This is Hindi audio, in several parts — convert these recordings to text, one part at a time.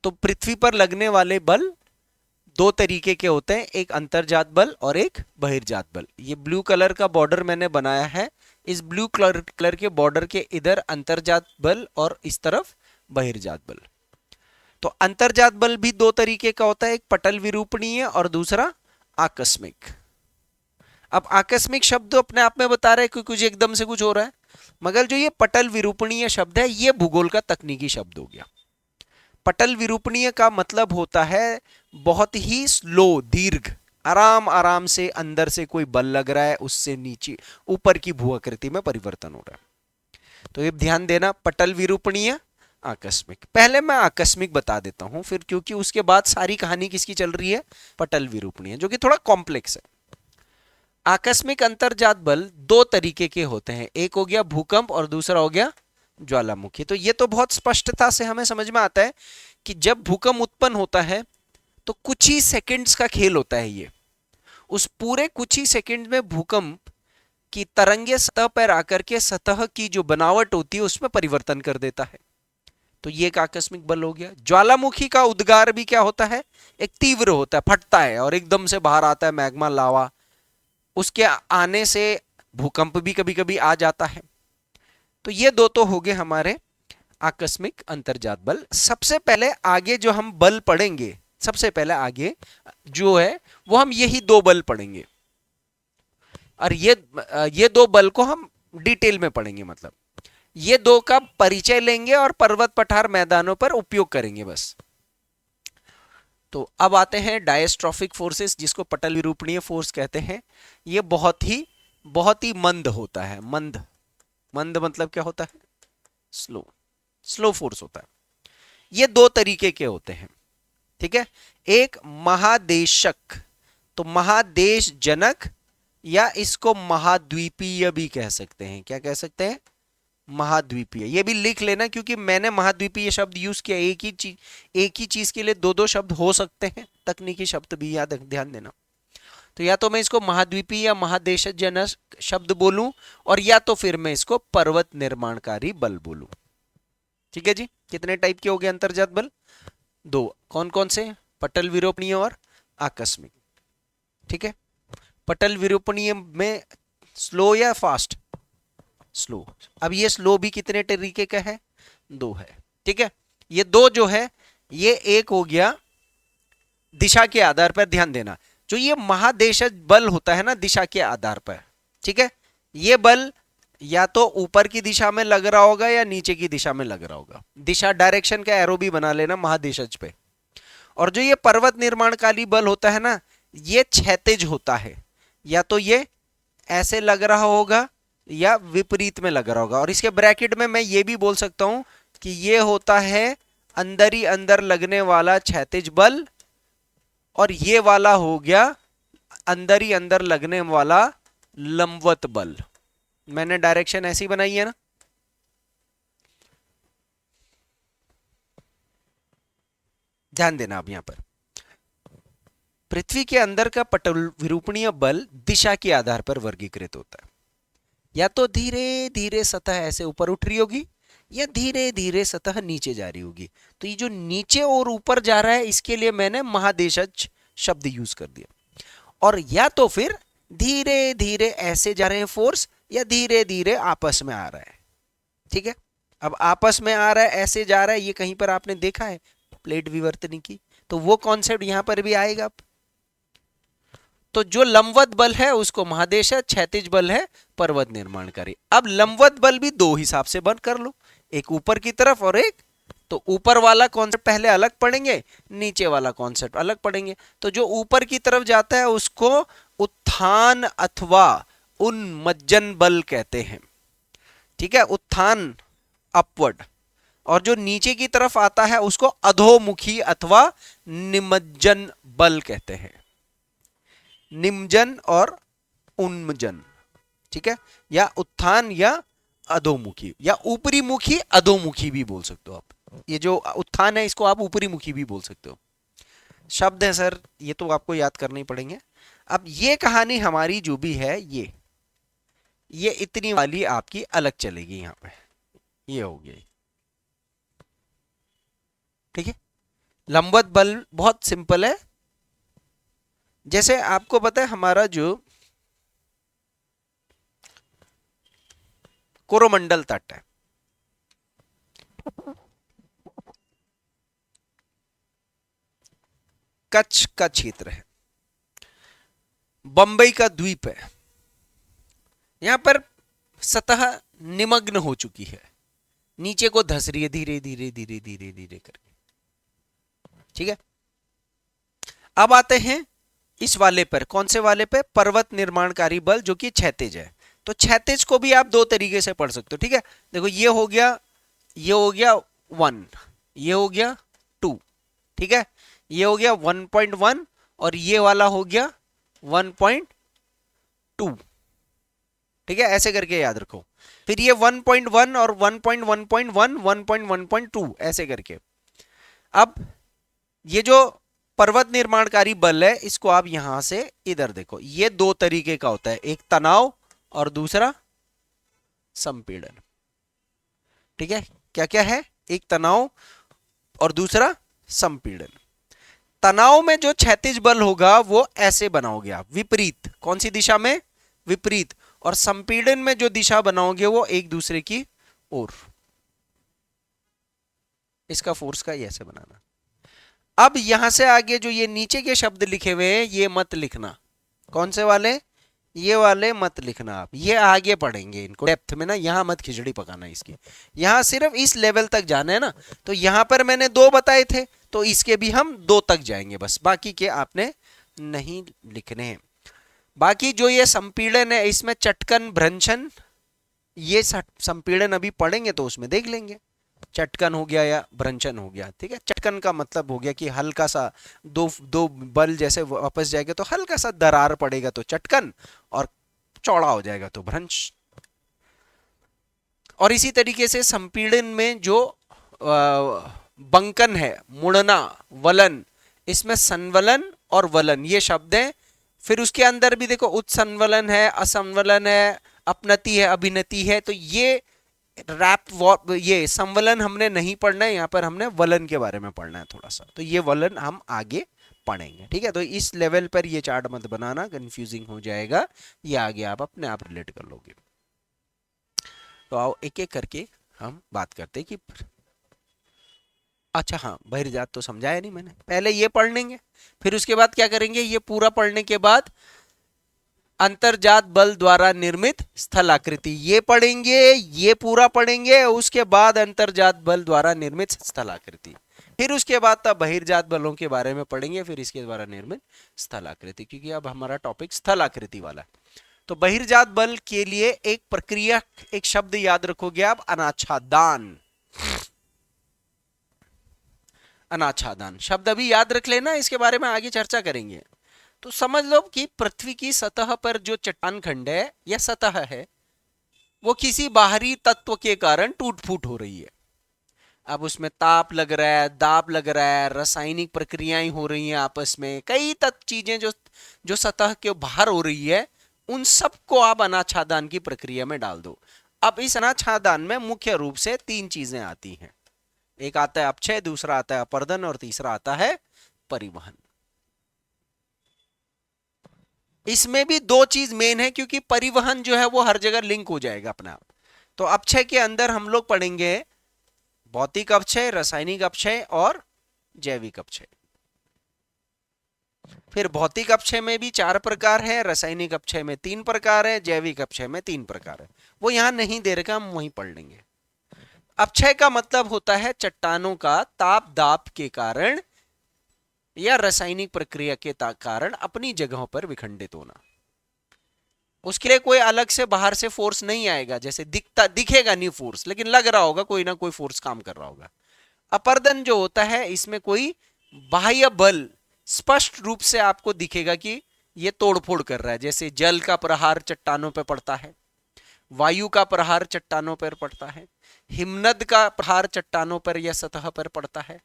तो पृथ्वी पर लगने वाले बल दो तरीके के होते हैं, एक अंतर्जात बल और एक बहिर्जात बल। ये ब्लू कलर का बॉर्डर मैंने बनाया है, इस ब्लू कलर के बॉर्डर के इधर अंतर्जात बल और इस तरफ बहिर्जात बल। तो अंतर्जात बल भी दो तरीके का होता है, एक पटल विरूपणीय और दूसरा आकस्मिक। अब आकस्मिक शब्द अपने आप में बता रहे हैं कि कुछ एकदम से कुछ हो रहा है, मगर जो ये पटल विरूपणीय शब्द है ये भूगोल का तकनीकी शब्द हो गया। पटल विरूपणीय का मतलब होता है बहुत ही स्लो, दीर्घ, आराम आराम से अंदर से कोई बल लग रहा है, उससे नीचे ऊपर की भूआकृति में परिवर्तन हो रहा है। तो ये ध्यान देना, पटल विरूपणीय, आकस्मिक। पहले मैं आकस्मिक बता देता हूं फिर, क्योंकि उसके बाद सारी कहानी किसकी चल रही है, पटल विरूपणीय, जो कि थोड़ा कॉम्प्लेक्स है। आकस्मिक अंतर्जात बल दो तरीके के होते हैं, एक हो गया भूकंप और दूसरा हो गया ज्वालामुखी। तो ये तो बहुत स्पष्टता से हमें समझ में आता है कि जब भूकंप उत्पन्न होता है तो कुछ ही सेकंड्स का खेल होता है ये। उस पूरे कुछ ही सेकंड में भूकंप की तरंगे सतह पर आकर के सतह की जो बनावट होती है उसमें परिवर्तन कर देता है। तो ये एक आकस्मिक बल हो गया। ज्वालामुखी का उद्गार भी क्या होता है, एक तीव्र होता है, फटता है और एकदम से बाहर आता है मैग्मा, लावा। उसके आने से भूकंप भी कभी कभी आ जाता है। तो ये दो तो हो गए हमारे आकस्मिक अंतर्जात बल। सबसे पहले आगे जो हम बल पढ़ेंगे, सबसे पहले आगे जो है वो हम यही दो बल पढ़ेंगे, और ये दो बल को हम डिटेल में पढ़ेंगे, मतलब ये दो का परिचय लेंगे और पर्वत पठार मैदानों पर उपयोग करेंगे बस। तो अब आते हैं डायस्ट्रॉफिक फोर्सेस, जिसको पटल विरूपणीय फोर्स कहते हैं। ये बहुत ही मंद होता है। मंद, मंद मतलब क्या होता है, स्लो, स्लो फोर्स होता है। ये दो तरीके के होते हैं, ठीक है। एक महादेशक, तो महादेश जनक, या इसको महाद्वीपीय भी कह सकते हैं। क्या कह सकते हैं, महाद्वीपीय। ये भी लिख लेना, क्योंकि मैंने महाद्वीपीय शब्द यूज किया। एक ही चीज के लिए दो दो शब्द हो सकते हैं, तकनीकी शब्द भी याद ध्यान देना। तो या तो मैं इसको महाद्वीपीय या महादेशजनक शब्द बोलूं, और या तो फिर मैं इसको पर्वत निर्माणकारी बल बोलूं। ठीक है जी। कितने टाइप के हो गए अंतर्जात बल, दो। कौन कौन से, पटल विरूपणीय और आकस्मिक। ठीक है। पटल विरूपणीय में स्लो या फास्ट, स्लो। अब ये स्लो भी कितने तरीके का है, दो है। ठीक है। ये दो जो है, ये एक हो गया दिशा के आधार पर, ध्यान देना। जो ये महादेशज बल होता है ना दिशा के आधार पर, ठीक है, ये बल या तो ऊपर की दिशा में लग रहा होगा या नीचे की दिशा में लग रहा होगा। दिशा डायरेक्शन का एरो भी बना लेना महादेशज पे। और जो ये पर्वत निर्माणकारी बल होता है ना, ये क्षैतिज होता है, या तो ये ऐसे लग रहा होगा या विपरीत में लग रहा होगा। और इसके ब्रैकेट में मैं ये भी बोल सकता हूं कि ये होता है अंदर ही अंदर लगने वाला क्षैतिज बल, और ये वाला हो गया अंदर ही अंदर लगने वाला लंबवत बल। मैंने डायरेक्शन ऐसी बनाई है ना। ध्यान देना अब यहां पर, पृथ्वी के अंदर का पटल विरूपणीय बल दिशा के आधार पर वर्गीकृत होता है। या तो धीरे धीरे सतह ऐसे ऊपर उठ रही होगी, या धीरे धीरे सतह नीचे जा रही होगी। तो ये जो नीचे और ऊपर जा रहा है, इसके लिए मैंने महादेशज शब्द यूज कर दिया। और या तो फिर धीरे धीरे ऐसे जा रहे हैं फोर्स, या धीरे धीरे आपस में आ रहा है। ठीक है। अब आपस में आ रहा है, ऐसे जा रहा है, ये कहीं पर आपने देखा है प्लेट विवर्तनी की, तो वो कॉन्सेप्ट यहां पर भी आएगा। तो जो लंबवत बल है उसको महादेश है, क्षैतिज बल है पर्वत निर्माणकारी। अब लंबवत बल भी दो हिसाब से बंद कर लो, एक ऊपर की तरफ और एक, तो ऊपर वाला कॉन्सेप्ट पहले अलग पढ़ेंगे, नीचे वाला कॉन्सेप्ट अलग पढ़ेंगे। तो जो ऊपर की तरफ जाता है उसको उत्थान अथवा उन्मज्जन बल कहते हैं। ठीक है, उत्थान, अपवर्ड। और जो नीचे की तरफ आता है उसको अधोमुखी अथवा निमज्जन बल कहते हैं। निमजन और उन्मजन, ठीक है, या उत्थान या अधोमुखी, या ऊपरी मुखी अधोमुखी भी बोल सकते हो आप। ये जो उत्थान है इसको आप ऊपरी मुखी भी बोल सकते हो। शब्द है सर, ये तो आपको याद करने पड़ेंगे। अब ये कहानी हमारी जो भी है, ये इतनी वाली आपकी अलग चलेगी यहां पे, ये हो गई। ठीक है। लंबवत बल बहुत सिंपल है। जैसे आपको पता है हमारा जो कोरोमंडल तट है, कच्छ का क्षेत्र है, बंबई का द्वीप है, यहां पर सतह निमग्न हो चुकी है, नीचे को धस रही है धीरे धीरे धीरे धीरे धीरे करके। ठीक है, अब आते हैं इस वाले पर। कौन से वाले पे? पर्वत निर्माणकारी बल, जो कि क्षैतिज है। तो क्षैतिज को भी आप दो तरीके से पढ़ सकते हो। ठीक है, देखो ये हो गया 1, ये हो गया 2, ठीक है, ये हो गया 1.1 और ये वाला हो गया 1.2। ठीक है, ऐसे करके याद रखो। फिर ये 1.1 और 1.1.1 1.1.2 ऐसे करके। अब ये जो पर्वत निर्माणकारी बल है, इसको आप यहां से इधर देखो, ये दो तरीके का होता है, एक तनाव और दूसरा संपीड़न। ठीक है, क्या क्या है? एक तनाव और दूसरा संपीड़न। तनाव में जो क्षैतिज बल होगा वो ऐसे बनाओगे आप, विपरीत। कौन सी दिशा में? विपरीत। और संपीड़न में जो दिशा बनाओगे वो एक दूसरे की ओर। इसका फोर्स का ऐसे बनाना। अब यहां से आगे जो ये नीचे के शब्द लिखे हुए हैं ये मत लिखना। कौन से वाले? ये वाले मत लिखना आप, ये आगे पढ़ेंगे इनको डेप्थ में ना, यहां मत खिचड़ी पकाना इसकी। यहां सिर्फ इस लेवल तक जाना है ना, तो यहां पर मैंने 2 बताए थे, तो इसके भी हम 2 तक जाएंगे बस, बाकी के आपने नहीं लिखने हैं। बाकी जो ये संपीड़न है, इसमें चटकन भ्रंशन, ये संपीड़न अभी पढ़ेंगे तो उसमें देख लेंगे। चटकन हो गया या भ्रंशन हो गया। ठीक है, चटकन का मतलब हो गया कि हल्का सा दो दो बल जैसे वापस जाएगा तो हल्का सा दरार पड़ेगा तो चटकन, और चौड़ा हो जाएगा तो भ्रंश। और इसी तरीके से संपीड़न में जो बंकन है, मुड़ना, वलन, इसमें संवलन और वलन ये शब्द हैं। फिर उसके अंदर भी देखो उत्संवलन है, असंवलन है, अपनति है, अभिनति है। तो ये ये संवलन हमने नहीं पढ़ना है, यहां पर हमने वलन के बारे में पढ़ना है थोड़ा सा, तो ये वलन हम आगे पढ़ेंगे। ठीक है, तो इस लेवल पर ये चार्ट मत बनाना, कंफ्यूजिंग हो जाएगा, ये आगे आप अपने आप रिलेट कर लोगे। तो आओ एक एक करके हम बात करते हैं कि अच्छा हाँ, बहिर्जात तो समझाया नहीं मैंने, पहले ये पढ़ लेंगे, फिर उसके बाद क्या करेंगे, ये पूरा पढ़ने के बाद अंतर्जात बल द्वारा निर्मित स्थलाकृति ये पढ़ेंगे, ये पूरा पढ़ेंगे, उसके बाद अंतर्जात बल द्वारा निर्मित स्थलाकृति, फिर उसके बाद तब बहिर्जात बलों के बारे में पढ़ेंगे, फिर इसके द्वारा निर्मित स्थलाकृति, क्योंकि अब हमारा टॉपिक स्थलाकृति वाला है। तो बहिर्जात बल के लिए एक प्रक्रिया, एक शब्द याद रखोगे आप, अनाच्छादन। अनाच्छादन शब्द अभी याद रख लेना, इसके बारे में आगे चर्चा करेंगे। तो समझ लो कि पृथ्वी की सतह पर जो चट्टान खंड है या सतह है, वो किसी बाहरी तत्व के कारण टूट फूट हो रही है। अब उसमें ताप लग रहा है, दाब लग रहा है, रासायनिक प्रक्रियाएं हो रही हैं आपस में, कई तत्व चीजें जो जो सतह के बाहर हो रही है, उन सबको आप अनाच्छादन की प्रक्रिया में डाल दो। अब इस अनाच्छादन में मुख्य रूप से 3 चीजें आती हैं। एक आता है अपक्षय, दूसरा आता है अपर्दन और तीसरा आता है परिवहन। इसमें भी 2 चीज मेन है, क्योंकि परिवहन जो है वो हर जगह लिंक हो जाएगा अपने आप। तो अपक्षय के अंदर हम लोग पढ़ेंगे भौतिक अपक्षय, रासायनिक अपक्षय और जैविक अपक्षय। फिर भौतिक अपक्षय में भी 4 प्रकार है, रासायनिक अपक्षय में 3 प्रकार है, जैविक अपक्षय में 3 प्रकार है। वो यहां नहीं दे रखा, हम वहीं पढ़ लेंगे। अपक्षय का मतलब होता है चट्टानों का ताप दाब के कारण या रासायनिक प्रक्रिया के कारण अपनी जगहों पर विखंडित होना। उसके लिए कोई अलग से बाहर से फोर्स नहीं आएगा, जैसे दिखेगा नहीं फोर्स, लेकिन लग रहा होगा कोई ना कोई फोर्स काम कर रहा होगा। अपर्दन जो होता है, इसमें कोई बाह्य बल स्पष्ट रूप से आपको दिखेगा कि ये तोड़फोड़ कर रहा है, जैसे जल का प्रहार चट्टानों पर पड़ता है, वायु का प्रहार चट्टानों पर पड़ता है, हिमनद का प्रहार चट्टानों पर या सतह पर पड़ता है,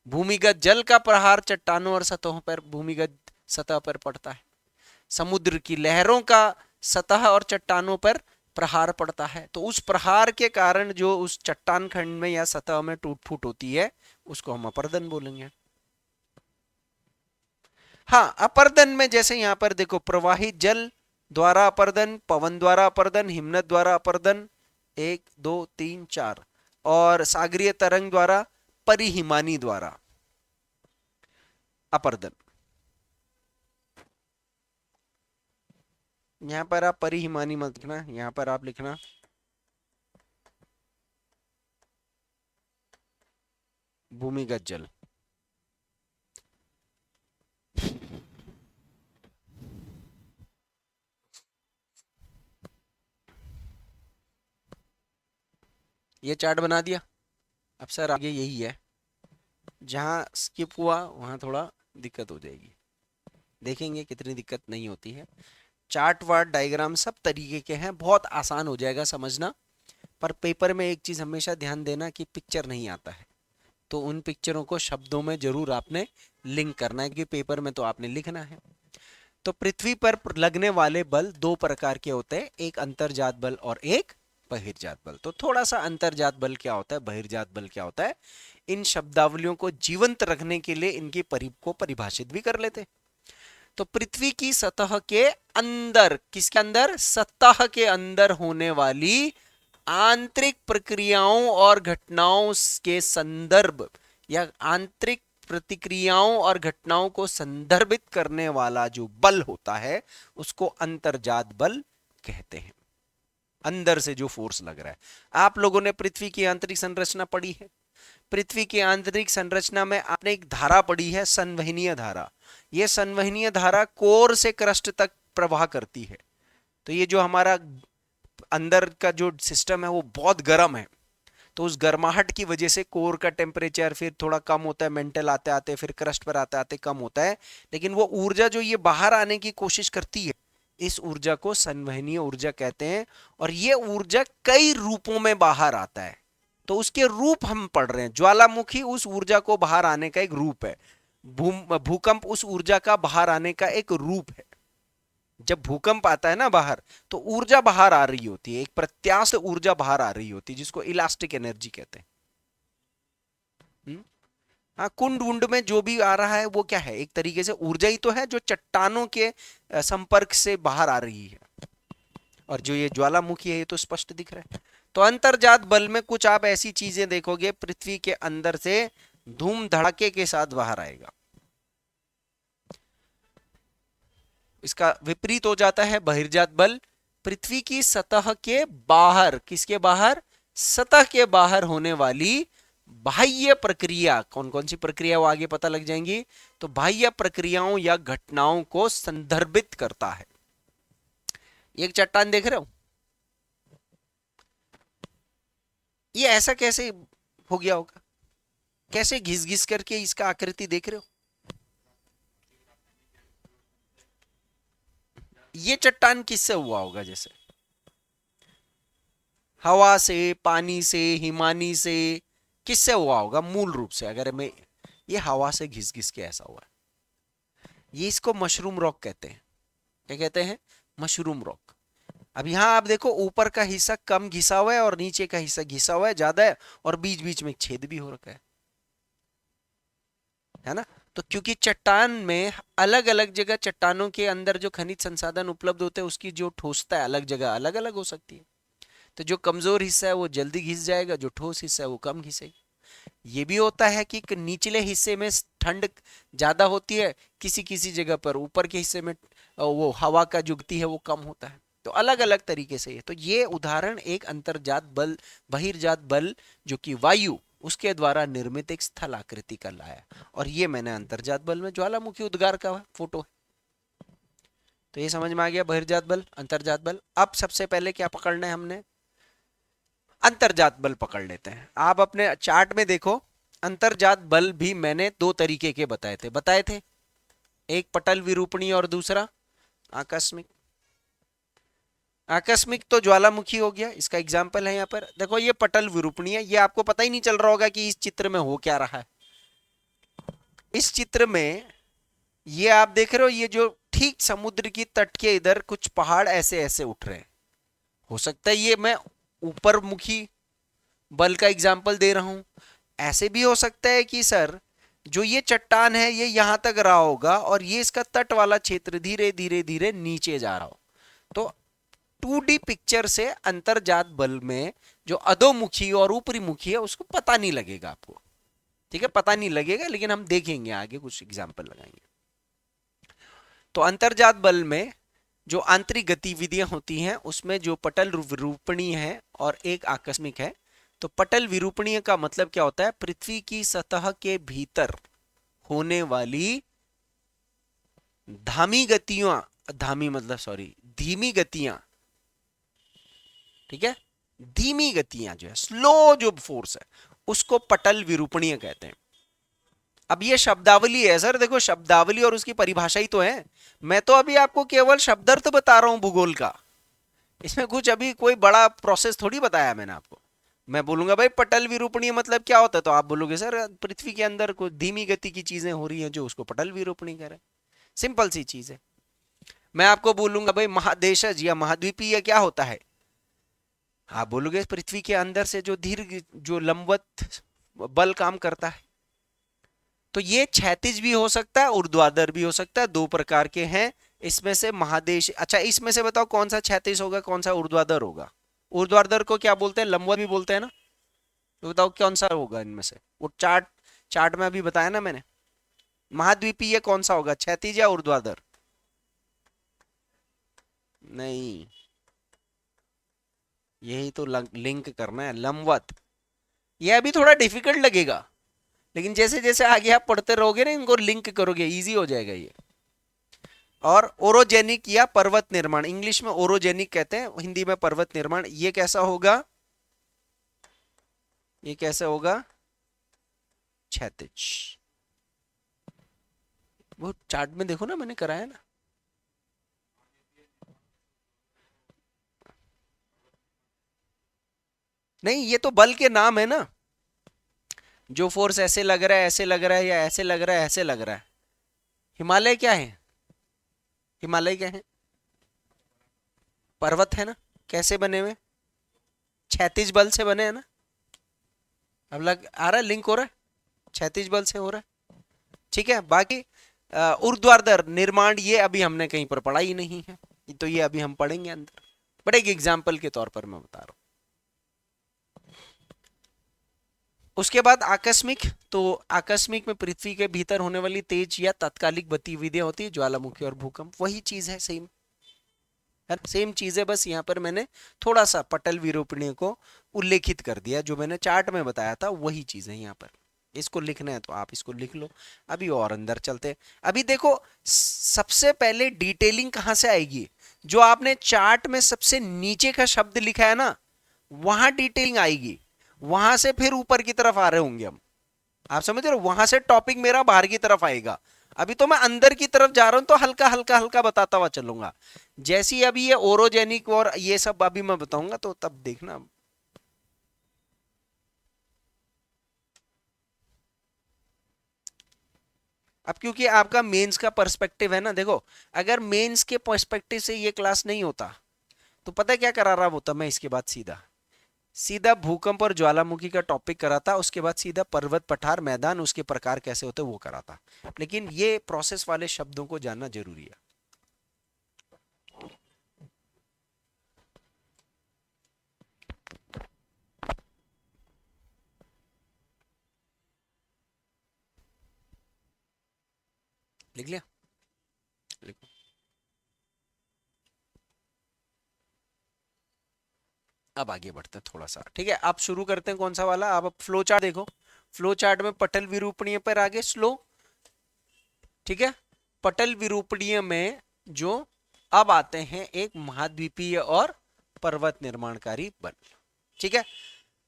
भूमिगत जल का प्रहार चट्टानों और सतहों पर, भूमिगत सतह पर पड़ता है, समुद्र की लहरों का सतह और चट्टानों पर प्रहार पड़ता है। तो उस प्रहार के कारण जो उस चट्टान खंड में या सतह में टूट फूट होती है, उसको हम अपर्दन बोलेंगे। हाँ, अपर्दन में जैसे यहाँ पर देखो, प्रवाहित जल द्वारा अपर्दन, पवन द्वारा अपर्दन, हिमनद द्वारा अपर्दन, 1 2 3 4, और सागरीय तरंग द्वारा, परिहिमानी द्वारा अपर्दन। यहाँ पर आप परिहिमानी मत लिखना, यहाँ पर आप लिखना भूमिगत जल। ये चार्ट बना दिया। अब सर आगे यही है, जहां स्किप हुआ वहां थोड़ा दिक्कत हो जाएगी, देखेंगे कितनी दिक्कत नहीं होती है। चार्ट वार्ट डायग्राम सब तरीके के हैं, बहुत आसान हो जाएगा समझना। पर पेपर में एक चीज हमेशा ध्यान देना कि पिक्चर नहीं आता है, तो उन पिक्चरों को शब्दों में जरूर आपने लिंक करना है, क्योंकि पेपर में तो आपने लिखना है। तो पृथ्वी पर लगने वाले बल दो प्रकार के होते हैं, एक अंतर्जात बल और एक बहिर्जात बल। तो थोड़ा सा अंतर्जात बल क्या होता है, बहिर्जात बल क्या होता है, इन शब्दावलियों को जीवंत रखने के लिए इनकी को परिभाषित भी कर लेते। तो पृथ्वी की सतह के अंदर, किसके अंदर, सतह के अंदर होने वाली आंतरिक प्रक्रियाओं और घटनाओं के संदर्भ या आंतरिक प्रतिक्रियाओं और घटनाओं को संदर्भित करने वाला जो बल होता है उसको अंतर्जात बल कहते हैं। अंदर से जो फोर्स लग रहा है। आप लोगों ने पृथ्वी की आंतरिक संरचना पढ़ी है। पृथ्वी की आंतरिक संरचना में आपने एक धारा पढ़ी है, संवहनीय धारा। यह संवहनीय धारा कोर से क्रस्ट तक प्रवाह करती है। तो ये जो हमारा अंदर का जो सिस्टम है वो बहुत गर्म है, तो उस गर्माहट की वजह से कोर का टेम्परेचर फिर थोड़ा कम होता है, मेंटल आते आते फिर क्रस्ट पर आते आते कम होता है। लेकिन वो ऊर्जा जो ये बाहर आने की कोशिश करती है, इस ऊर्जा को संवहनीय ऊर्जा कहते हैं। और ये ऊर्जा कई रूपों में बाहर आता है, तो उसके रूप हम पढ़ रहे हैं। ज्वालामुखी उस ऊर्जा को बाहर आने का एक रूप है, भूकंप उस ऊर्जा का बाहर आने का एक रूप है। जब भूकंप आता है ना बाहर, तो ऊर्जा बाहर आ रही होती है, एक प्रत्यास्थ ऊर्जा बाहर आ रही होती है, जिसको इलास्टिक एनर्जी कहते हैं। हाँ, कुंड वुंड में जो भी आ रहा है वो क्या है, एक तरीके से ऊर्जा ही तो है, जो चट्टानों के संपर्क से बाहर आ रही है। और जो ये ज्वालामुखी है ये तो स्पष्ट दिख रहा है। तो अंतर्जात बल में कुछ आप ऐसी चीजें देखोगे, पृथ्वी के अंदर से धूम धड़ाके के साथ बाहर आएगा। इसका विपरीत हो जाता है बहिर्जात बल। पृथ्वी की सतह के बाहर, किसके बाहर, सतह के बाहर होने वाली बाह्य प्रक्रिया, कौन कौन सी प्रक्रिया वो आगे पता लग जाएंगी, तो बाह्य प्रक्रियाओं या घटनाओं को संदर्भित करता है। एक चट्टान देख रहे हो, ये ऐसा कैसे हो गया होगा, कैसे घिस घिस करके इसका आकृति देख रहे हो। ये चट्टान किससे हुआ होगा, जैसे हवा से, पानी से, हिमानी से, किससे हुआ होगा मूल रूप से। अगर मैं, ये हवा से घिस घिस के ऐसा हुआ है। ये इसको मशरूम रॉक कहते हैं। क्या कहते हैं, मशरूम रॉक। अब यहां आप देखो, ऊपर का हिस्सा कम घिसा हुआ है और नीचे का हिस्सा घिसा हुआ है ज्यादा है, और बीच बीच में एक छेद भी हो रखा है ना। तो क्योंकि चट्टान में अलग अलग जगह, चट्टानों के अंदर जो खनिज संसाधन उपलब्ध होते हैं उसकी जो ठोसता है अलग जगह अलग अलग हो सकती है। तो जो कमजोर हिस्सा है वो जल्दी घिस जाएगा, जो ठोस हिस्सा है वो कम घिसेगा। ये भी होता है कि निचले हिस्से में ठंड ज्यादा होती है, किसी किसी जगह पर ऊपर के हिस्से में वो हवा का जो गति है वो कम होता है। तो अलग अलग तरीके से तो ये उदाहरण एक अंतर्जात बल, बहिर्जात बल जो कि वायु, उसके द्वारा निर्मित एक स्थल आकृति का लाया। और ये मैंने अंतर्जात बल में ज्वालामुखी उद्गार का फोटो है। तो ये समझ में आ गया बहिर्जात बल, अंतर्जात बल। अब सबसे पहले क्या पकड़ना है हमने, अंतर्जात बल पकड़ लेते हैं। आप अपने चार्ट में देखो, अंतर्जात बल भी मैंने दो तरीके के बताए थे, एक पटल विरूपणी और दूसरा आकस्मिक। आकस्मिक तो ज्वालामुखी हो गया, इसका एग्जाम्पल है यहाँ पर देखो, ये पटल विरूपणी है। ये आपको पता ही नहीं चल रहा होगा कि इस चित्र में हो क्या रहा है। इस चित्र में ये आप देख रहे हो, ये जो ठीक समुद्र की तट के इधर कुछ पहाड़ ऐसे ऐसे उठ रहे हैं। हो सकता है ये मैं ऊपर मुखी बल का एग्जाम्पल दे रहा हूं। ऐसे भी हो सकता है कि सर जो ये चट्टान है ये यहां तक रहा होगा और ये इसका तट वाला क्षेत्र धीरे धीरे धीरे नीचे जा रहा हो। तो 2D पिक्चर से अंतर्जात बल में जो अधोमुखी और ऊपरी मुखी है उसको पता नहीं लगेगा आपको, ठीक है, पता नहीं लगेगा, लेकिन हम देखेंगे आगे कुछ एग्जाम्पल लगाएंगे। तो अंतर्जात बल में जो आंतरिक गतिविधियां होती हैं उसमें जो पटल विरूपणीय है और एक आकस्मिक है। तो पटल विरूपणीय का मतलब क्या होता है? पृथ्वी की सतह के भीतर होने वाली धामी गतियां, धामी मतलब सॉरी धीमी गतियां, ठीक है, धीमी गतियां जो है, स्लो जो फोर्स है उसको पटल विरूपणीय कहते हैं। अब ये शब्दावली है सर, देखो शब्दावली और उसकी परिभाषा ही तो है। मैं तो अभी आपको केवल शब्दार्थ बता रहा हूं भूगोल का, इसमें कुछ अभी कोई बड़ा प्रोसेस थोड़ी बताया मैंने आपको। मैं बोलूंगा भाई पटल विरूपणीय मतलब क्या होता है, तो आप बोलोगे सर पृथ्वी के अंदर कुछ धीमी गति की चीजें हो रही हैं जो उसको पटल विरूपणीय कह रहे हैं। सिंपल सी चीज है। मैं आपको बोलूंगा भाई महादेशज या महाद्वीपीय क्या होता है, आप बोलोगे पृथ्वी के अंदर से जो धीर जो लंबवत बल काम करता है। तो ये क्षैतिज भी हो सकता है, ऊर्ध्वाधर भी हो सकता है, दो प्रकार के हैं इसमें से महादेश। अच्छा इसमें से बताओ कौन सा क्षैतिज होगा, कौन सा ऊर्ध्वाधर होगा? ऊर्ध्वाधर को क्या बोलते हैं? लंबवत भी बोलते हैं ना। तो बताओ कौन सा होगा इनमें से? वो चार्ट चार्ट में अभी बताया ना मैंने। महाद्वीपीय कौन सा होगा, क्षैतिज या ऊर्ध्वाधर? नहीं, यही तो लिंक करना है, लंबवत। ये अभी थोड़ा डिफिकल्ट लगेगा, लेकिन जैसे जैसे आगे आप पढ़ते रहोगे ना इनको लिंक करोगे इजी हो जाएगा ये। और ओरोजेनिक या पर्वत निर्माण, इंग्लिश में ओरोजेनिक कहते हैं, हिंदी में पर्वत निर्माण। ये कैसा होगा, ये कैसे होगा? क्षैतिज। वो चार्ट में देखो ना, मैंने कराया ना। नहीं, ये तो बल के नाम है ना। जो फोर्स ऐसे लग रहा है, ऐसे लग रहा है, या ऐसे लग रहा है, ऐसे लग रहा है। हिमालय क्या है? हिमालय क्या है? पर्वत है ना। कैसे बने हुए? क्षैतिज बल से बने हैं ना। अब लग आ रहा है, लिंक हो रहा है, क्षैतिज बल से हो रहा है। ठीक है, बाकी ऊर्ध्वाधर निर्माण ये अभी हमने कहीं पर पढ़ा ही नहीं है, तो ये अभी हम पढ़ेंगे अंदर, बट एक एग्जाम्पल के तौर पर मैं बता रहा हूं। उसके बाद आकस्मिक। तो आकस्मिक में पृथ्वी के भीतर होने वाली तेज या तात्कालिक गतिविधियां होती है, ज्वालामुखी और भूकंप, वही चीज है, सेम है, सेम चीज है, बस यहाँ पर मैंने थोड़ा सा पटल विरूपणीय को उल्लेखित कर दिया, जो मैंने चार्ट में बताया था वही चीज है यहाँ पर। इसको लिखना है तो आप इसको लिख लो। अभी और अंदर चलते हैं। अभी देखो सबसे पहले डिटेलिंग कहाँ से आएगी? जो आपने चार्ट में सबसे नीचे का शब्द लिखा है ना, वहां डिटेलिंग आएगी, वहां से फिर ऊपर की तरफ आ रहे होंगे हम। आप समझ रहे हो, वहां से टॉपिक मेरा बाहर की तरफ आएगा। अभी तो मैं अंदर की तरफ जा रहा हूं, तो हल्का हल्का हल्का बताता हुआ चलूंगा। जैसी अभी ये ओरोजेनिक और ये सब अभी मैं बताऊंगा, तो तब देखना। अब क्योंकि आपका मेंस का पर्सपेक्टिव है ना, देखो अगर मेंस के पर्सपेक्टिव से ये क्लास नहीं होता तो पता है क्या करा रहा होता मैं? इसके बाद सीधा सीधा भूकंप और ज्वालामुखी का टॉपिक कराता, उसके बाद सीधा पर्वत पठार मैदान उसके प्रकार कैसे होते वो कराता। लेकिन ये प्रोसेस वाले शब्दों को जानना जरूरी है। लिख लिया? लिखो। अब आगे बढ़ते हैं थोड़ा सा, ठीक है। आप शुरू करते हैं कौन सा वाला? आप फ्लो चार्ट देखो। फ्लो चार्ट में पटल विरूपणीय पर आगे स्लो, ठीक है। पटल विरूपणीय में जो अब आते हैं एक महाद्वीपीय और पर्वत निर्माणकारी बल, ठीक है।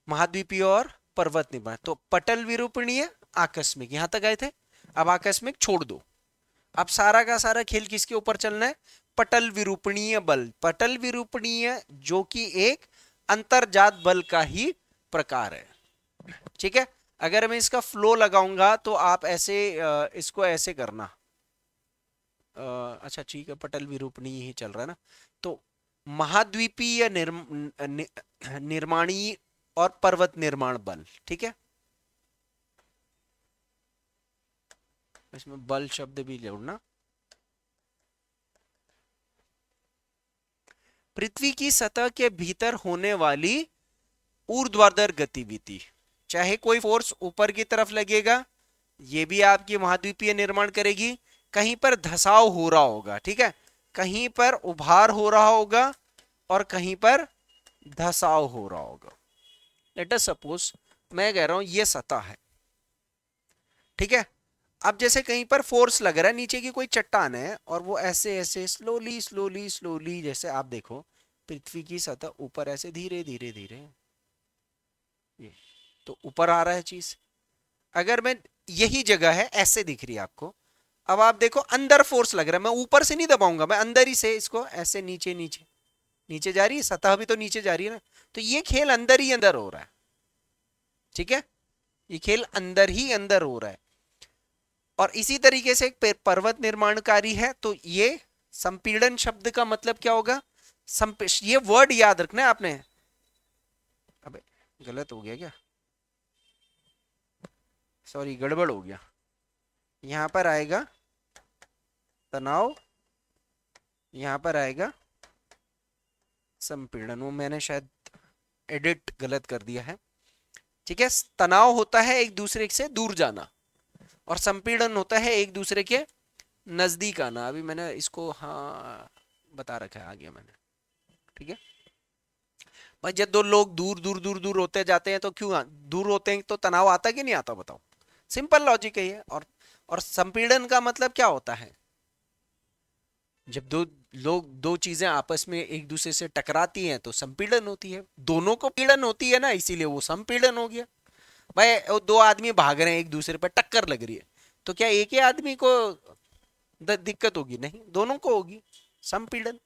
महाद्वीपीय और पर्वत निर्माण, तो पटल विरूपणीय आकस्मिक यहां तक आए थे। अब आकस्मिक छोड़ दो, अब सारा का सारा खेल किसके ऊपर चलना है? पटल विरूपणीय बल। पटल विरूपणीय जो कि एक अंतर्जात बल का ही प्रकार है, ठीक है। अगर मैं इसका फ्लो लगाऊंगा तो आप ऐसे इसको ऐसे करना। अच्छा ठीक है, पटल विरूपणीय ही चल रहा है ना। तो महाद्वीपीय निर्माणी और पर्वत निर्माण बल, ठीक है। इसमें बल शब्द भी जोड़ना। पृथ्वी की सतह के भीतर होने वाली ऊर्ध्वाधर गतिविधि, चाहे कोई फोर्स ऊपर की तरफ लगेगा, ये भी आपकी महाद्वीपीय निर्माण करेगी। कहीं पर धसाव हो रहा होगा, ठीक है, कहीं पर उभार हो रहा होगा और कहीं पर धसाव हो रहा होगा। लेट अस सपोज मैं कह रहा हूं ये सतह है, ठीक है। अब जैसे कहीं पर फोर्स लग रहा है, नीचे की कोई चट्टान है और वो ऐसे ऐसे स्लोली स्लोली स्लोली, जैसे आप देखो पृथ्वी की सतह ऊपर ऐसे धीरे धीरे धीरे, ये तो ऊपर आ रहा है चीज। अगर मैं, यही जगह है ऐसे दिख रही है आपको, अब आप देखो अंदर फोर्स लग रहा है, मैं ऊपर से नहीं दबाऊंगा, मैं अंदर ही से इसको ऐसे नीचे नीचे नीचे जा रही है, सतह भी तो नीचे जा रही है ना, तो ये खेल अंदर ही अंदर हो रहा है, ठीक है, ये खेल अंदर ही अंदर हो रहा है। और इसी तरीके से एक पर्वत निर्माणकारी है, तो ये संपीड़न शब्द का मतलब क्या होगा, ये वर्ड याद रखना है आपने। अबे गलत हो गया क्या, सॉरी गड़बड़ हो गया, यहां पर आएगा तनाव, यहां पर आएगा संपीड़न, वो मैंने शायद एडिट गलत कर दिया है, ठीक है। तनाव होता है एक दूसरे से दूर जाना और संपीड़न होता है एक दूसरे के नजदीक आना। अभी मैंने इसको हाँ बता रखा है, आ गया मैंने, ठीक है भाई। जब दो लोग दूर दूर दूर दूर होते जाते हैं तो क्यों दूर होते हैं, तो तनाव आता कि नहीं आता, बताओ, सिंपल लॉजिक है ये। और संपीड़न का मतलब क्या होता है, जब दो चीजें आपस में एक दूसरे से टकराती हैं तो संपीड़न होती है, दोनों को पीड़न होती है ना, इसीलिए वो संपीड़न हो गया। भाई वो दो आदमी भाग रहे हैं, एक दूसरे पर टक्कर लग रही है, तो क्या एक ही आदमी को दिक्कत होगी, नहीं दोनों को होगी, संपीड़न।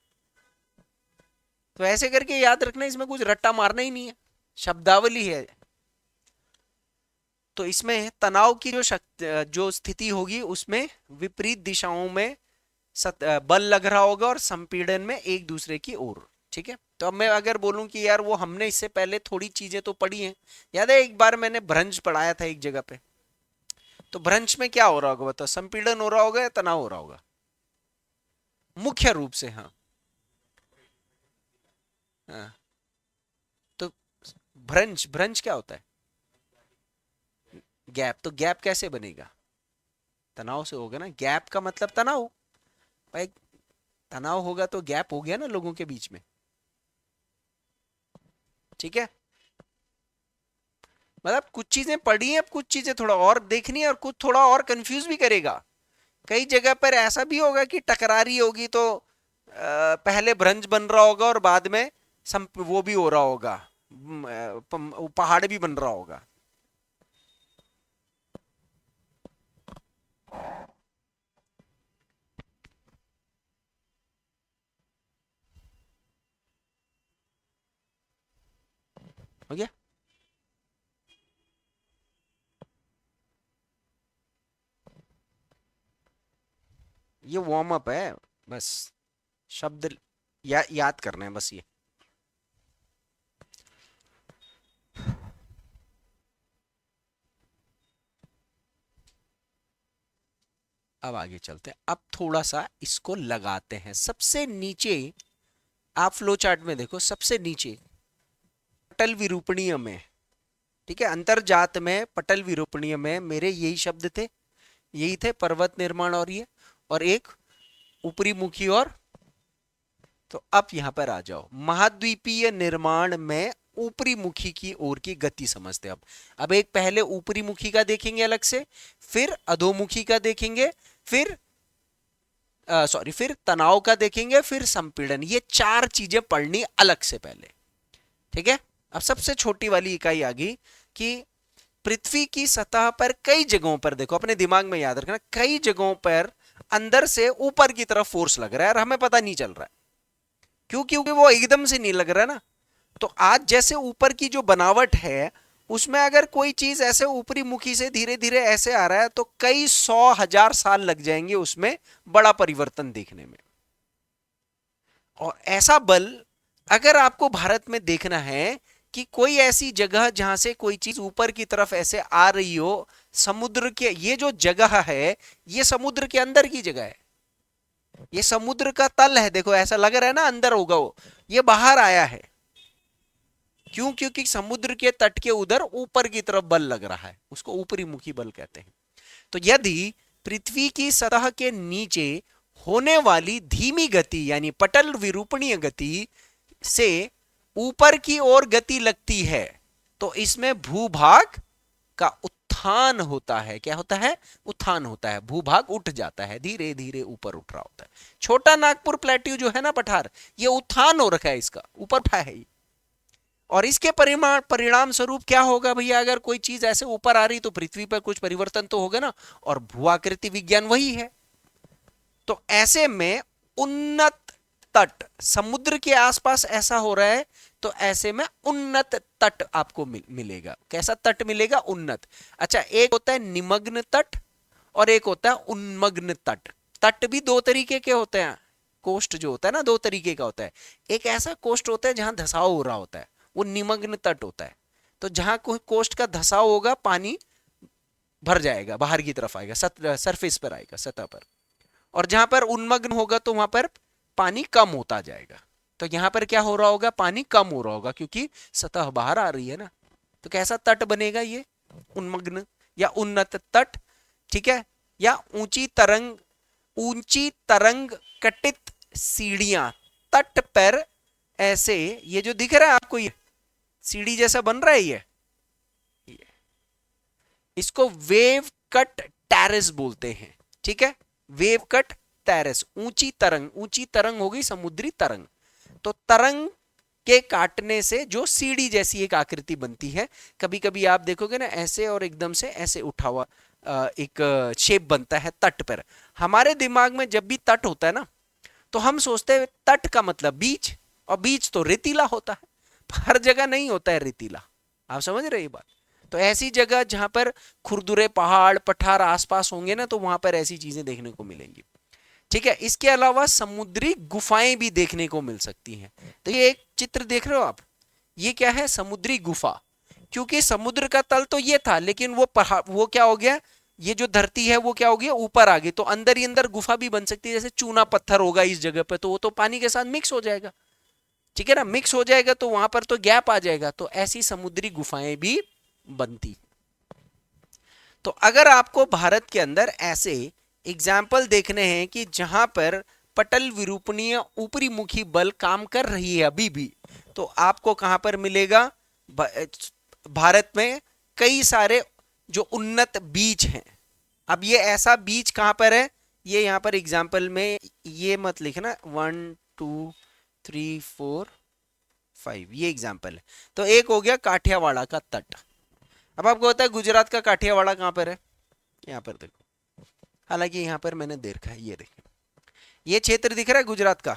तो ऐसे करके याद रखना, इसमें कुछ रट्टा मारना ही नहीं है, शब्दावली है। तो इसमें तनाव की जो स्थिति होगी उसमें विपरीत दिशाओं में बल लग रहा होगा और संपीड़न में एक दूसरे की ओर, ठीक है। तो अब मैं अगर बोलूं कि यार वो हमने इससे पहले थोड़ी चीजें तो पढ़ी हैं, याद है एक बार मैंने भ्रंश पढ़ाया था एक जगह पे, तो भ्रंश में क्या हो रहा होगा बताओ, संपीड़न हो रहा होगा या तनाव हो रहा होगा, मुख्य रूप से, हाँ हाँ। तो भ्रंश भ्रंश क्या होता है, गैप, तो गैप कैसे बनेगा, तनाव से होगा ना, गैप का मतलब तनाव भाई, तनाव होगा तो गैप हो गया ना लोगों के बीच में, ठीक है। मतलब कुछ चीजें पढ़ी हैं, अब कुछ चीजें थोड़ा और देखनी है और कुछ थोड़ा और कंफ्यूज भी करेगा। कई जगह पर ऐसा भी होगा कि टकरारी होगी तो पहले भ्रंश बन रहा होगा और बाद में वो भी हो रहा होगा, पहाड़ भी बन रहा होगा। हो गया, ये वार्म अप है बस, शब्द याद करना है बस ये। अब आगे चलते हैं, अब थोड़ा सा इसको लगाते हैं। सबसे नीचे आप फ्लो चार्ट में देखो, सबसे नीचे पटल विरूपणीय में, ठीक है, अंतर्जात में पटल विरूपणीय में मेरे यही शब्द थे, यही थे पर्वत निर्माण और ये, और एक ऊपरी मुखी और, तो अब यहां पर आ जाओ, महाद्वीपीय निर्माण में ऊपरी मुखी की ओर की गति समझते हैं। अब एक पहले ऊपरी मुखी का देखेंगे अलग से, फिर अधोमुखी का देखेंगे, फिर फिर तनाव का देखेंगे, फिर संपीड़न, ये चार चीजें पढ़नी अलग से पहले, ठीक है। अब सबसे छोटी वाली इकाई आ गई कि पृथ्वी की सतह पर कई जगहों पर, देखो अपने दिमाग में याद रखना, कई जगहों पर अंदर से ऊपर की तरफ फोर्स लग रहा है और हमें पता नहीं चल रहा है, क्यों, क्योंकि वो एकदम से नहीं लग रहा है ना। तो आज जैसे ऊपर की जो बनावट है उसमें अगर कोई चीज ऐसे ऊपरी मुखी से धीरे धीरे ऐसे आ रहा है तो कई 100,000 साल लग जाएंगे उसमें बड़ा परिवर्तन देखने में। और ऐसा बल अगर आपको भारत में देखना है कि कोई ऐसी जगह जहां से कोई चीज ऊपर की तरफ ऐसे आ रही हो, समुद्र के ये जो जगह है ये समुद्र के अंदर की जगह है, ये समुद्र का तल है, देखो ऐसा लग रहा है ना अंदर होगा वो, ये बाहर आया है। क्यों? क्योंकि समुद्र के तट के उधर ऊपर की तरफ बल लग रहा है, उसको ऊपरी मुखी बल कहते हैं। तो यदि पृथ्वी की सतह के नीचे होने वाली धीमी गति यानी पटल विरूपणीय गति से ऊपर की ओर गति लगती है तो इसमें भूभाग का उत्थान होता है। क्या होता है? उत्थान होता है, भूभाग उठ जाता है, धीरे धीरे ऊपर उठ रहा होता है। छोटा नागपुर प्लेट्यू जो है ना पठार, ये उत्थान हो रखा है, इसका ऊपर उठा है। और इसके परिणाम स्वरूप क्या होगा भैया? अगर कोई चीज ऐसे ऊपर आ रही तो पृथ्वी पर कुछ परिवर्तन तो होगा ना, और भूआकृति विज्ञान वही है। तो ऐसे में उन्नत तट, समुद्र के आसपास ऐसा हो रहा है तो ऐसे में उन्नत तट आपको मिलेगा। कैसा तट मिलेगा? उन्नत। अच्छा, एक होता है निमग्न तट और एक होता है उन्मग्न तट। तट भी दो तरीके के होते हैं, कोस्ट जो होता है ना दो तरीके का होता है। एक ऐसा कोस्ट होता है जहां धसाव हो रहा होता है, वो निमग्न तट होता है। तो जहां कोई कोस्ट का धसाव होगा पानी भर जाएगा, बाहर की तरफ आएगा, सरफेस पर आएगा, सतह पर। और जहां पर उन्मग्न होगा तो वहां पर पानी कम होता जाएगा। तो यहां पर क्या हो रहा होगा? पानी कम हो रहा होगा क्योंकि सतह बाहर आ रही है ना। तो कैसा तट बनेगा ये? उन्मग्न या उन्नत तट, ठीक है। या ऊंची तरंग कटित सीढ़ियां तट पर ऐसे, ये जो दिख रहा है आपको, ये सीढ़ी जैसा बन रहा है ये इसको वेव कट टेरेस बोलते हैं, ठीक है। वेव कट टेरेस, ऊंची तरंग हो गई समुद्री तरंग। तो तरंग के काटने से जो सीढ़ी जैसी एक आकृति बनती है, कभी कभी आप देखोगे ना ऐसे और एकदम से ऐसे उठा हुआ एक शेप बनता है तट पर। हमारे दिमाग में जब भी तट होता है ना तो हम सोचते हैं तट का मतलब बीच, और बीच तो रेतीला होता है। हर जगह नहीं होता है रेतीला, आप समझ रहे ये बात। तो ऐसी जगह जहां पर खुरदुरे पहाड़ पठार आसपास होंगे ना तो वहां पर ऐसी चीजें देखने को मिलेंगी, ठीक है। इसके अलावा समुद्री गुफाएं भी देखने को मिल सकती हैं। तो ये एक चित्र देख रहे हो आप, ये क्या है? समुद्री गुफा। क्योंकि समुद्र का तल तो ये था, लेकिन वो क्या हो गया, ये जो धरती है वो क्या हो गया, ऊपर आ गई। तो अंदर ही अंदर गुफा भी बन सकती है। जैसे चूना पत्थर होगा इस जगह पे तो वो तो पानी के साथ मिक्स हो जाएगा, ठीक है ना। मिक्स हो जाएगा तो वहां पर तो गैप आ जाएगा। तो ऐसी समुद्री गुफाएं भी बनती। तो अगर आपको भारत के अंदर ऐसे एग्जाम्पल देखने हैं कि जहां पर पटल विरूपणीय ऊपरी मुखी बल काम कर रही है अभी भी, तो आपको कहां पर मिलेगा? भारत में कई सारे जो उन्नत बीच हैं। अब ये ऐसा बीच कहां पर है? ये यहां पर एग्जाम्पल में ये मत लिखना 1 2 3 4 5, ये एग्जाम्पल है। तो एक हो गया काठियावाड़ का तट। अब आपको पता है गुजरात का काठियावाड़ कहां पर है? यहां पर देखो, हालांकि यहां पर मैंने देखा है, ये देखिए ये क्षेत्र दिख रहा है गुजरात का,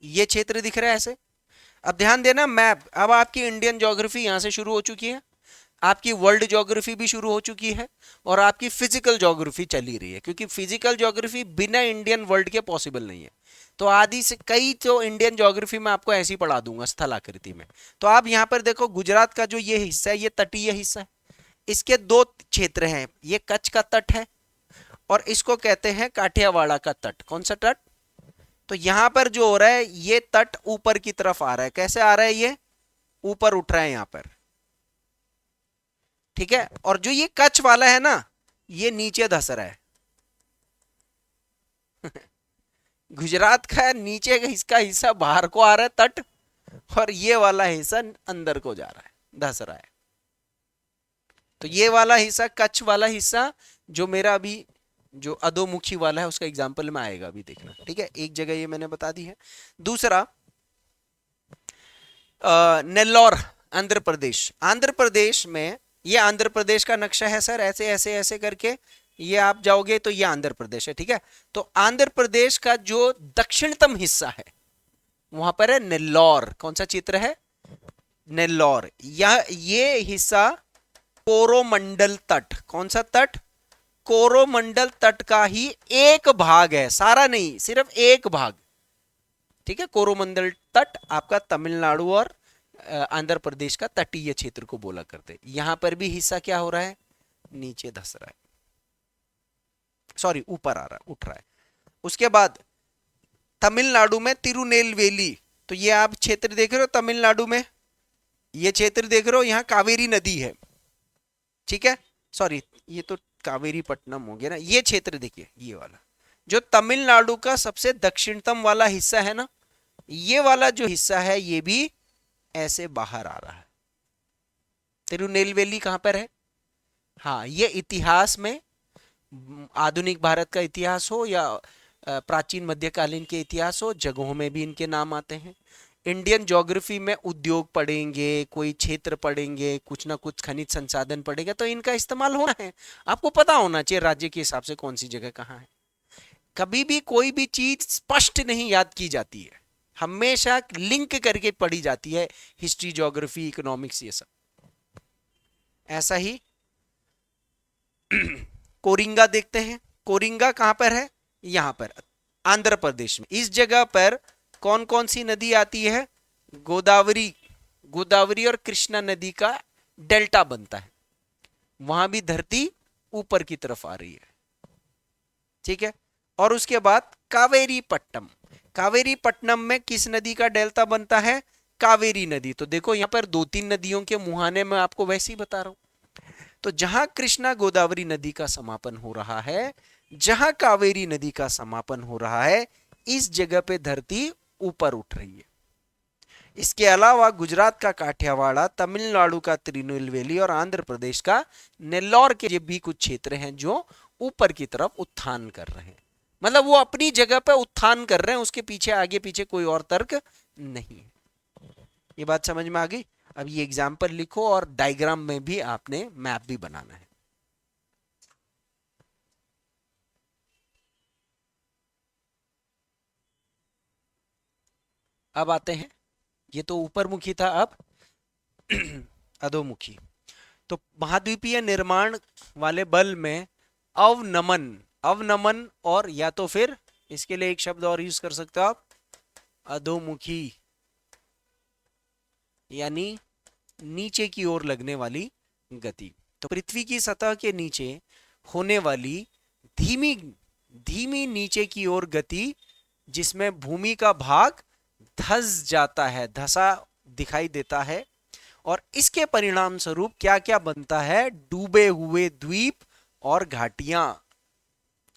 ये क्षेत्र दिख रहा है ऐसे। अब ध्यान देना मैप, अब आपकी इंडियन ज्योग्राफी यहां से शुरू हो चुकी है, आपकी वर्ल्ड ज्योग्राफी भी शुरू हो चुकी है, और आपकी फिजिकल ज्योग्राफी चली रही है। क्योंकि फिजिकल ज्योग्राफी बिना इंडियन वर्ल्ड के पॉसिबल नहीं है। तो आदि से कई तो इंडियन ज्योग्राफी में आपको ऐसे ही पढ़ा दूंगा स्थल आकृति में। तो आप यहां पर देखो गुजरात का जो ये हिस्सा है, ये तटीय हिस्सा है, इसके दो क्षेत्र हैं, ये कच्छ का तट है और इसको कहते हैं काठियावाड़ का तट। कौन सा तट? तो यहां पर जो हो रहा है ये तट ऊपर की तरफ आ रहा है। कैसे आ रहा है? ये ऊपर उठ रहा है यहां पर, ठीक है। और जो ये कच्छ वाला है ना, ये नीचे धस रहा है। गुजरात का नीचे का इसका हिस्सा बाहर को आ रहा है तट, और ये वाला हिस्सा अंदर को जा रहा है, धस रहा है। तो ये वाला हिस्सा, कच्छ वाला हिस्सा जो मेरा अभी जो अधोमुखी वाला है उसका एग्जाम्पल में आएगा, अभी देखना, ठीक है। एक जगह ये मैंने बता दी है। दूसरा नेल्लौर आंध्र प्रदेश। आंध्र प्रदेश में, ये आंध्र प्रदेश का नक्शा है सर, ऐसे ऐसे ऐसे करके ये आप जाओगे तो ये आंध्र प्रदेश है, ठीक है। तो आंध्र प्रदेश का जो दक्षिणतम हिस्सा है वहां पर है नेल्लौर। कौन सा क्षेत्र है? नेल्लौर। ये हिस्सा कोरोमंडल तट। कौन सा तट? कोरोमंडल तट का ही एक भाग है, सारा नहीं, सिर्फ एक भाग, ठीक है। कोरोमंडल तट आपका तमिलनाडु और आंध्र प्रदेश का तटीय क्षेत्र को बोला करते। यहां पर भी हिस्सा क्या हो रहा है, नीचे धस रहा है, सॉरी ऊपर आ रहा है, उठ रहा है। उसके बाद तमिलनाडु में तिरुनेलवेली, तो ये आप क्षेत्र देख रहे हो तमिलनाडु में, ये क्षेत्र देख रहे हो, यहाँ कावेरी नदी है, ठीक है, सॉरी ये तो कावेरी पट्टनम हो गया ना, ये क्षेत्र देखिए, ये वाला जो तमिलनाडु का सबसे दक्षिणतम वाला हिस्सा है ना, ये वाला जो हिस्सा है ये भी ऐसे बाहर आ रहा है। तिरुनेलवेली कहां पर है, हाँ ये इतिहास में, आधुनिक भारत का इतिहास हो या प्राचीन मध्यकालीन के इतिहास हो, जगहों में भी इनके नाम आते हैं। इंडियन ज्योग्राफी में उद्योग पढ़ेंगे, कोई क्षेत्र पढ़ेंगे, कुछ ना कुछ खनिज संसाधन पढ़ेंगे, तो इनका इस्तेमाल होना है। आपको पता होना चाहिए राज्य के हिसाब से कौन सी जगह कहाँ है। कभी भी कोई भी चीज स्पष्ट नहीं याद की जाती है, हमेशा लिंक करके पढ़ी जाती है, हिस्ट्री, ज्योग्राफी, इकोनॉमिक्स, ये सब। ऐसा ही कोरिंगा देखते हैं, कोरिंगा कहां पर है, यहां पर आंध्र प्रदेश में। इस जगह पर कौन कौन सी नदी आती है, गोदावरी, गोदावरी और कृष्णा नदी का डेल्टा बनता है, वहां भी धरती ऊपर की तरफ आ रही है, ठीक है। और उसके बाद कावेरी पट्टनम, कावेरी पट्टनम में किस नदी का डेल्टा बनता है, कावेरी नदी। तो देखो यहां पर दो तीन नदियों के मुहाने में आपको वैसे ही बता रहा हूं। तो जहां कृष्णा गोदावरी नदी का समापन हो रहा है, जहां कावेरी नदी का समापन हो रहा है, इस जगह पे धरती ऊपर उठ रही है। इसके अलावा गुजरात का काठियावाड़, तमिलनाडु का तिरुनेलवेली और आंध्र प्रदेश का नेल्लौर के भी कुछ क्षेत्र हैं जो ऊपर की तरफ उत्थान कर रहे हैं, मतलब वो अपनी जगह पे उत्थान कर रहे हैं, उसके पीछे आगे पीछे कोई और तर्क नहीं है। ये बात समझ में आ गई। अब ये एग्जाम्पल लिखो और डायग्राम में भी आपने मैप भी बनाना है। अब आते हैं, ये तो ऊपरमुखी था, अब अधोमुखी। तो महाद्वीपीय निर्माण वाले बल में अवनमन, अवनमन और या तो फिर इसके लिए एक शब्द और यूज कर सकते हो आप, अधोमुखी, यानी नीचे की ओर लगने वाली गति। तो पृथ्वी की सतह के नीचे होने वाली धीमी धीमी नीचे की ओर गति, जिसमें भूमि का भाग धस जाता है, धसा दिखाई देता है, और इसके परिणाम स्वरूप क्या क्या बनता है, डूबे हुए द्वीप और घाटियां।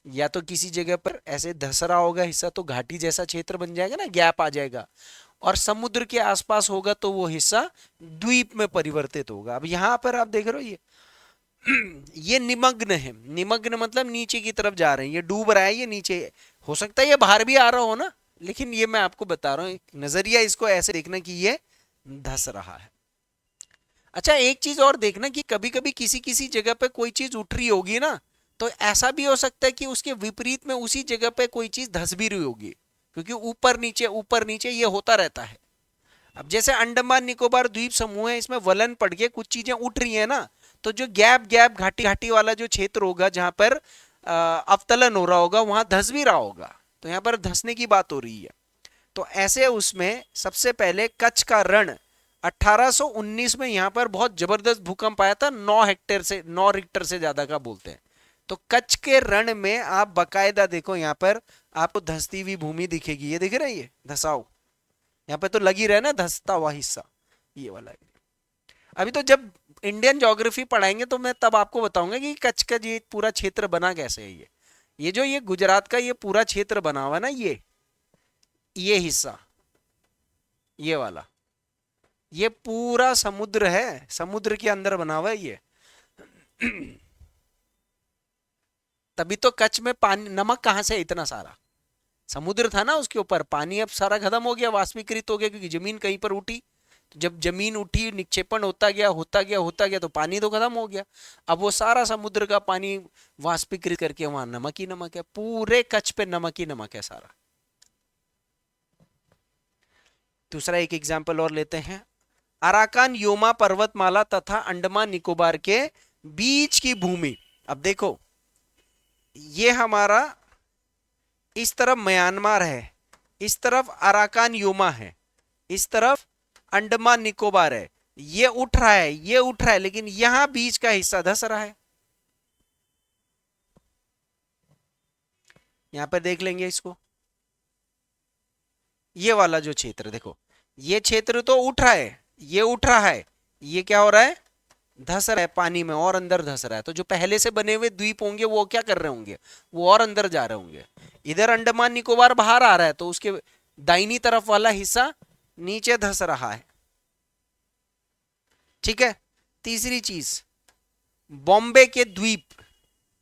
या तो किसी जगह पर ऐसे धस रहा होगा हिस्सा तो घाटी जैसा क्षेत्र बन जाएगा ना, गैप आ जाएगा, और समुद्र के आसपास होगा तो वो हिस्सा द्वीप में परिवर्तित होगा। अब यहां पर आप देख रहे हो ये निमग्न है, निमग्न मतलब नीचे की तरफ जा रहे हैं, ये डूब रहा है, ये नीचे, हो सकता है ये बाहर भी आ रहा हो ना, लेकिन ये मैं आपको बता रहा हूं नजरिया, इसको ऐसे देखना कि ये धस रहा है। अच्छा एक चीज और देखना कि कभी कभी किसी किसी जगह पे कोई चीज उठ रही होगी ना, तो ऐसा भी हो सकता है कि उसके विपरीत में उसी जगह पे कोई चीज धस भी रही होगी, क्योंकि ऊपर नीचे ये होता रहता है। अब जैसे अंडमान निकोबार द्वीप समूह है, इसमें वलन पड़ के कुछ चीजें उठ रही है ना, तो जो गैप गैप घाटी घाटी वाला जो क्षेत्र होगा जहां पर अवतलन हो रहा होगा, वहां धस भी रहा होगा, तो यहाँ पर धसने की बात हो रही है। तो ऐसे उसमें सबसे पहले कच्छ का रण 1819 में यहाँ पर बहुत जबरदस्त भूकंप आया था, 9 रिक्टर से ज्यादा का बोलते हैं। तो कच्छ के रण में आप बकायदा देखो, यहाँ पर आपको धसती हुई भूमि दिखेगी, ये दिख रहा है, ये धसाव यहाँ पे तो लगी रहे ना, धसता हुआ हिस्सा, ये वाला। अभी तो जब इंडियन ज्योग्राफी पढ़ाएंगे तो मैं तब आपको बताऊंगा कि कच्छ का ये पूरा क्षेत्र बना कैसे है। ये जो ये गुजरात का ये पूरा क्षेत्र बना हुआ ना, ये हिस्सा, ये वाला, ये पूरा समुद्र है, समुद्र के अंदर बना हुआ है ये। तभी तो कच्छ में पानी, नमक कहां से इतना सारा, समुद्र था ना उसके ऊपर, पानी अब सारा खत्म हो गया, वाष्पीकृत हो गया, क्योंकि जमीन कहीं पर उठी, तो जब जमीन उठी, निक्षेपण होता गया होता गया होता गया, तो पानी तो खत्म हो गया। अब वो सारा समुद्र का पानी वाष्पीकृत करके वहां नमक ही नमक है, पूरे कच्छ पे नमक ही नमक है सारा। दूसरा एक एग्जाम्पल और लेते हैं, अराकान योमा पर्वतमाला तथा अंडमान निकोबार के बीच की भूमि। अब देखो ये हमारा इस तरफ म्यांमार है, इस तरफ अराकान योमा है, इस तरफ अंडमान निकोबार है, ये उठ रहा है, ये उठ रहा है, लेकिन यहां बीच का हिस्सा धंस रहा है। यहां पर देख लेंगे इसको, ये वाला जो क्षेत्र देखो, ये क्षेत्र तो उठ रहा है, ये उठ रहा है, ये क्या हो रहा है, धंस रहा है पानी में और अंदर धंस रहा है। तो जो पहले से बने हुए द्वीप होंगे वो क्या कर रहे होंगे, वो और अंदर जा रहे होंगे। इधर अंडमान निकोबार बाहर आ रहा है तो उसके दाहिनी तरफ वाला हिस्सा नीचे धंस रहा है। ठीक है। तीसरी चीज, बॉम्बे के द्वीप,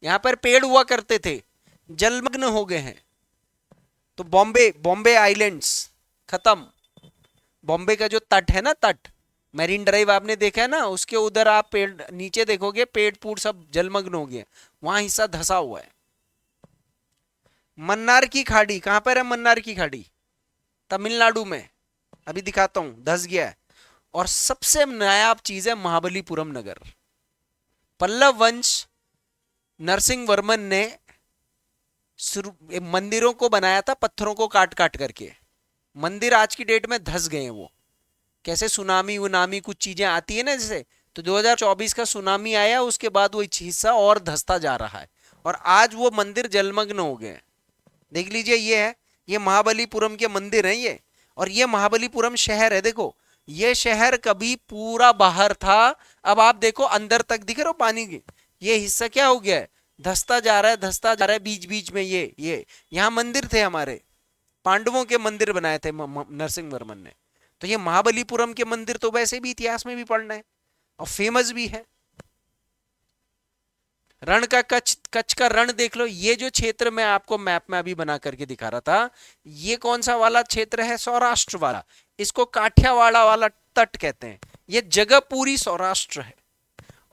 यहां पर पेड़ हुआ करते थे, जलमग्न हो गए हैं। तो बॉम्बे, बॉम्बे आइलैंड्स खत्म। बॉम्बे का जो तट है ना, तट, मैरीन ड्राइव आपने देखा है ना, उसके उधर आप पेड़ नीचे देखोगे, पेड़ पूड़ सब जलमग्न हो गए, वहां हिस्सा धंसा हुआ है। मन्नार की खाड़ी कहां पर है, मन्नार की खाड़ी तमिलनाडु में, अभी दिखाता हूं, धंस गया है। और सबसे नायाब चीज है महाबलीपुरम नगर। पल्लव वंश, नरसिंह वर्मन ने मंदिरों को बनाया था पत्थरों को काट काट करके। मंदिर आज की डेट में धंस गए हैं। वो कैसे, सुनामी वुनामी कुछ चीजें आती है ना जैसे, तो 2024 का सुनामी आया, उसके बाद वो हिस्सा और धंसता जा रहा है और आज वो मंदिर जलमग्न हो गए। देख लीजिए, ये है, ये महाबलीपुरम के मंदिर हैं ये, और ये महाबलीपुरम शहर है। देखो, ये शहर कभी पूरा बाहर था, अब आप देखो अंदर तक दिख रहा हो पानी की, ये हिस्सा क्या हो गया है, धंसता जा रहा है, धंसता जा रहा है। बीच बीच में ये यहाँ मंदिर थे हमारे, पांडवों के मंदिर बनाए थे नरसिंह वर्मन ने। तो ये महाबलीपुरम के मंदिर तो वैसे भी इतिहास में भी पढ़ना है और फेमस भी है। रण का कच्छ, कच्छ का रण देख लो। ये जो क्षेत्र मैं आपको मैप में अभी बना करके दिखा रहा था, ये कौन सा वाला क्षेत्र है, सौराष्ट्र वाला। इसको काठियावाड़ वाला तट कहते हैं। ये जगह पूरी सौराष्ट्र है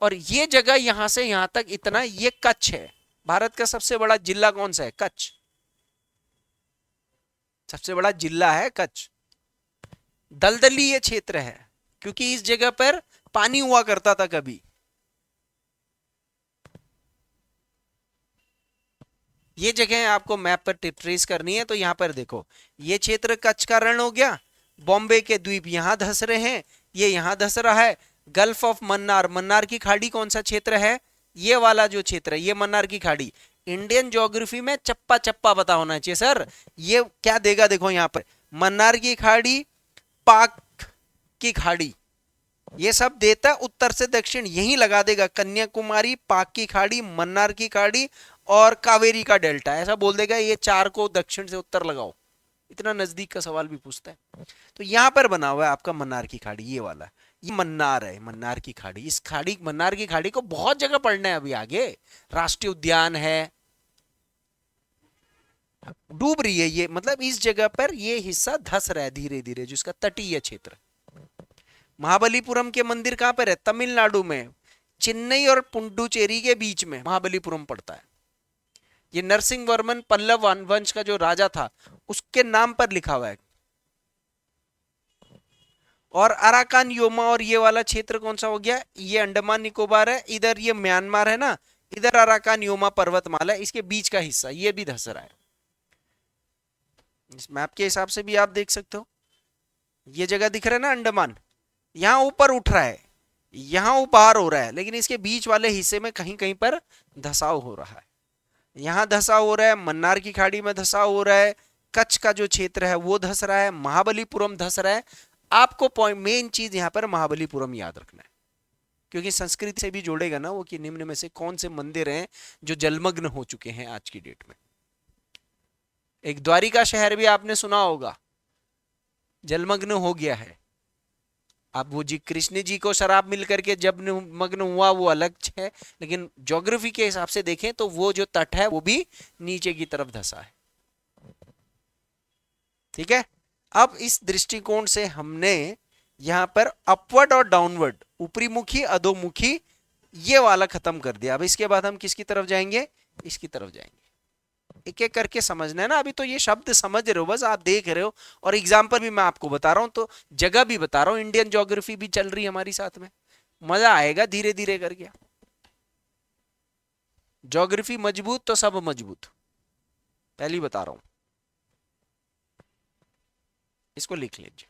और ये जगह यहां से यहां तक इतना, ये कच्छ है। भारत का सबसे बड़ा जिला कौन सा है, कच्छ, सबसे बड़ा जिला है कच्छ। दलदली ये क्षेत्र है क्योंकि इस जगह पर पानी हुआ करता था कभी। ये जगह आपको मैप पर ट्रेस करनी है, तो यहां पर देखो, ये क्षेत्र कच्छ का रण हो गया, बॉम्बे के द्वीप यहां धंस रहे हैं, ये यहां धंस रहा है। गल्फ ऑफ मन्नार, मन्नार की खाड़ी कौन सा क्षेत्र है, ये वाला जो क्षेत्र है, ये मन्नार की खाड़ी। इंडियन ज्योग्राफी में चप्पा चप्पा पता होना चाहिए सर। ये क्या देगा, देखो यहां पर मन्नार की खाड़ी, पाक की खाड़ी, ये सब देता उत्तर से दक्षिण, यही लगा देगा, कन्याकुमारी, पाक की खाड़ी, मन्नार की खाड़ी और कावेरी का डेल्टा, ऐसा बोल देगा। ये चार को दक्षिण से उत्तर लगाओ, इतना नजदीक का सवाल भी पूछता है। तो यहां पर बना हुआ है आपका मन्नार की खाड़ी, ये वाला, ये मन्नार है, मन्नार की खाड़ी। इस खाड़ी, मन्नार की खाड़ी को बहुत जगह पढ़ना है अभी आगे। राष्ट्रीय उद्यान है, डूब रही है ये, मतलब इस जगह पर ये हिस्सा धस रहा है धीरे धीरे, जिसका तटीय क्षेत्र। महाबलीपुरम के मंदिर कहां पर है, तमिलनाडु में, चेन्नई और पुडुचेरी के बीच में महाबलीपुरम पड़ता है। ये नरसिंह वर्मन पल्लव वंश का जो राजा था उसके नाम पर लिखा हुआ है। और अराकान योमा, और ये वाला क्षेत्र कौन सा हो गया, ये अंडमान निकोबार है, इधर ये म्यांमार है ना, इधर अराकान योमा पर्वतमाला, इसके बीच का हिस्सा ये भी धंस रहा है। इस मैप के हिसाब से भी आप देख सकते हो, ये जगह दिख रहा है ना अंडमान, यहां ऊपर उठ रहा है, यहां ऊपर हो रहा है, लेकिन इसके बीच वाले हिस्से में कहीं कहीं पर धसाव हो रहा है। यहां धसाव हो रहा है, मन्नार की खाड़ी में धसाव हो रहा है, कच्छ का जो क्षेत्र है वो धस रहा है, महाबलीपुरम धस रहा है। आपको पॉइंट, मेन चीज यहां पर महाबलीपुरम याद रखना है, क्योंकि संस्कृत से भी जोड़ेगा ना वो, कि निम्न में से कौन से मंदिर हैं जो जलमग्न हो चुके हैं आज की डेट में। एक द्वारिका शहर भी आपने सुना होगा, जलमग्न हो गया है। अब वो जी कृष्ण जी को शराब मिल करके जब मग्न हुआ वो अलग है, लेकिन ज्योग्राफी के हिसाब से देखें तो वो जो तट है वो भी नीचे की तरफ धसा है। ठीक है। अब इस दृष्टिकोण से हमने यहां पर अपवर्ड और डाउनवर्ड, ऊपरी मुखी अधोमुखी, ये वाला खत्म कर दिया। अब इसके बाद हम किसकी तरफ जाएंगे, इसकी तरफ जाएंगे। एक एक करके समझना है ना, अभी तो ये शब्द समझ रहे हो, बस आप देख रहे हो, और एग्जाम्पल भी मैं आपको बता रहा हूं, तो जगह भी बता रहा हूं, इंडियन ज्योग्राफी भी चल रही है हमारी साथ में, मजा आएगा धीरे धीरे करके। ज्योग्राफी मजबूत तो सब मजबूत, पहली बता रहा हूं, इसको लिख लीजिए।